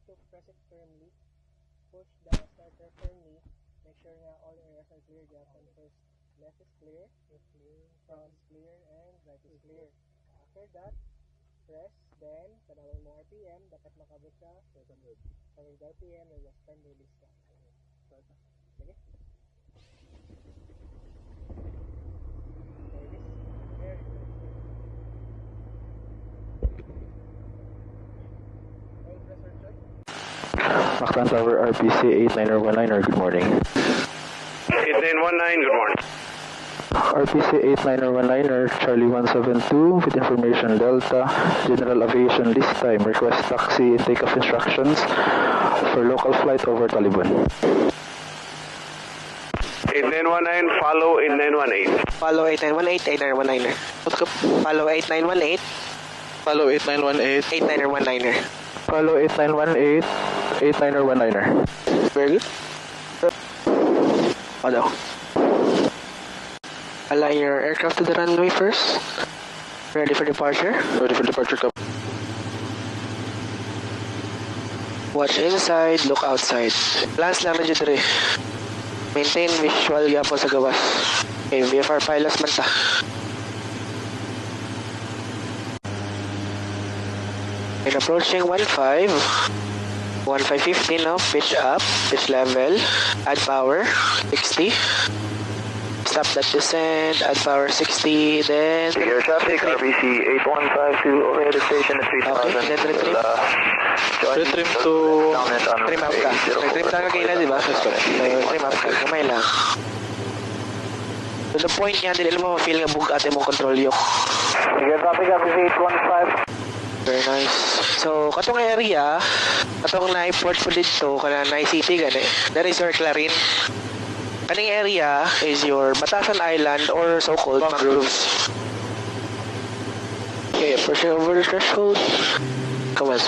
to press it firmly. Push the starter firmly. Make sure na all areas are clear. Japan first. Left is clear, front is clear, and right is clear. After that, press, then tanawin mo RPM, dapat makabot ka 700 RPM, may last time release ka. Sige. Mactan Tower RPC 8919er, good morning. 8919, good morning. RPC 8919er, Charlie 172 with information Delta, General Aviation list time, request taxi takeoff instructions for local flight over Taliban. 8919, follow 8918. Follow 8918, 8919er. Follow 8918, Follow 8918, 8919er. follow 8918, 8919er. Very good. Hello. Align your aircraft to the runway first. Ready for departure. Ready for departure, cup. Watch inside, look outside. Plans lang na dyan rin. Maintain visual yapon sa gawas. Okay, VFR pilots man ta. In approaching 15. 1515 now, pitch up, pitch level, add power, 60. Stop that descent, add power 60, then... Air traffic, RBC 8152, overhead station at 3000. Okay, then retrim. Retrim to... Trim up ka. Retrim ka kagila, di ba? Trim up ka, kamay lang. To the point niya, dili mo ma-feel nga bug ate mong control yoke. Air traffic, RBC 815. Very nice. So, katong area, katong na-port po dito, kana na-city gani, that is your Clarin. Kaning area is your Batasan Island or so-called mangroves. Okay, pushing over the threshold. Come on.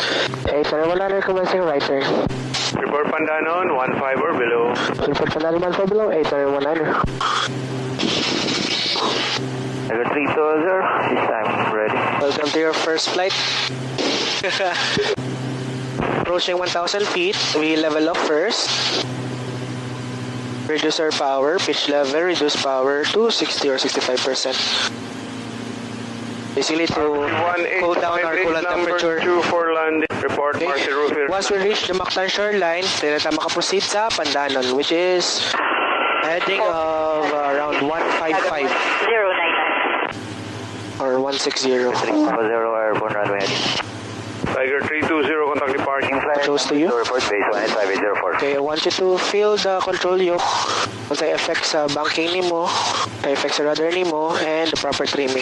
Okay, so wala na commencing right turn. Report Pandanon, 15 or below. Report Pandanon 15 below, 819er. Air 320, this time, ready. Welcome to your first flight. Approaching 1,000 feet, we level up first. Reduce our power, pitch level, reduce power to 60 or 65%. Basically to cool down our coolant temperature. 2 for landing. Report Okay. Marcy Roof. Once we reach the Mactan shoreline, then natin makaproceed sa Pandanon, which is heading of around 155 or 160. 340, airborne runway heading. Tiger 320, contact departing flight. Close to you. Report base 15804. Okay, I want you to feel the control yoke, kung sa effect sa banking nimo, sa effect sa rudder nimo, and the proper trimming.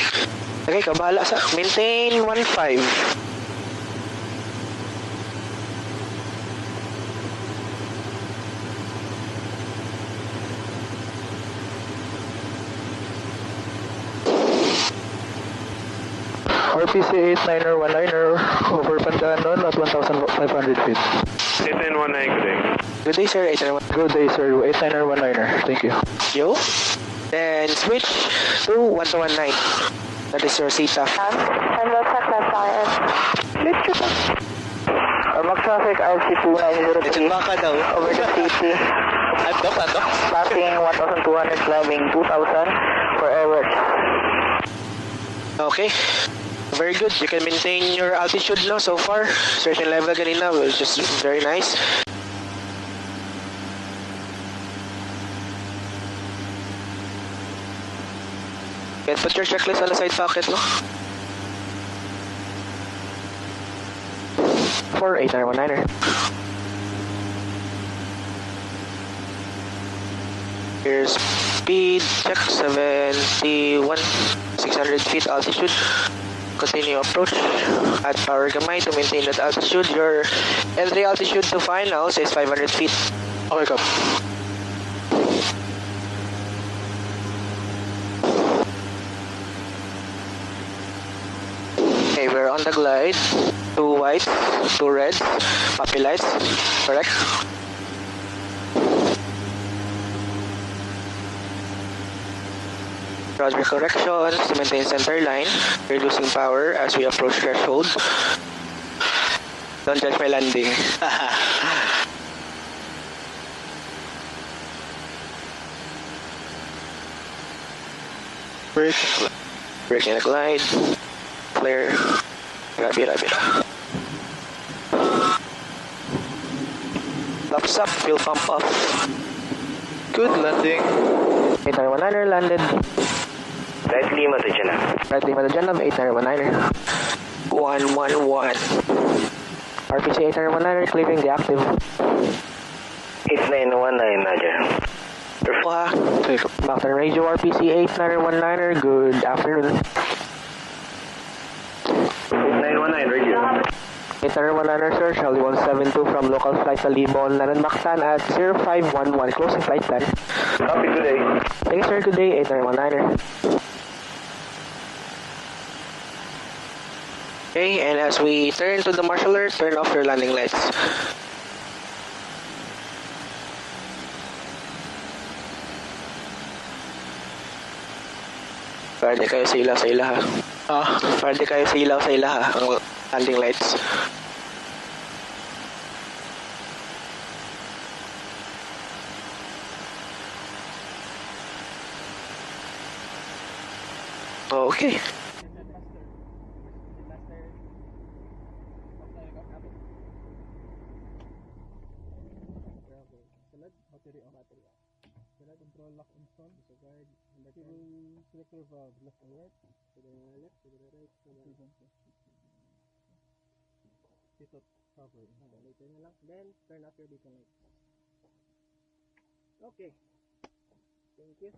Okay, kabahala sa maintain 15. RPC 8919er, over Pandanon at 1,500 feet. 8919, good day. Good day, sir. 891. Good day, sir. 8919er. Thank you. Yo. Then switch to 1219. That is your CETA. And what's that left IS? Max traffic, RC 2903. Baka daw. Over the city. Andok. Passing 1,200, climbing 2,000 for airworks. Okay. Very good. You can maintain your altitude no so far. Certain level kanina, which is very nice. Can put your checklist on the side pocket, no? For 8919er. Here's speed, check 71, 600 feet altitude. Continue approach. Add power gamay to maintain that altitude. Your entry altitude to finals is 500 feet. Okay, Kap. Okay, we're on the glide. 2 white, 2 red, puppy lights. Correct? Roger corrections to maintain center line, reducing power as we approach threshold. Don't judge my landing. Brake and a glide. Flare. Grabe. Laps up, fuel pump off. Good landing. 8919er landed. Right Lima to Janab. Right Lima to Janab, 8919er. 111. RPC 8919er clearing the active. 8919 Naja. Mountain Radio RPC 8919er, good afternoon. 8919 radio. 8919er sir, Charlie 172 from local flight Talimo on Lanan Mactan at 0511, closing flight plan. Copy, good day. Thank you sir, good day, 8919er. Okay, and as we turn to the marshal alert, turn off your landing lights. Pwede kayo sa ilaw ha. Pwede kayo sa ilaw ha, ang landing lights. Okay. Battery on. Control lock install. Disregard. Selector valve left and right. To the left, to the right, to the right. Seatbelt cover. Later na lang. Then turn off your beacon lights. Okay. Thank you.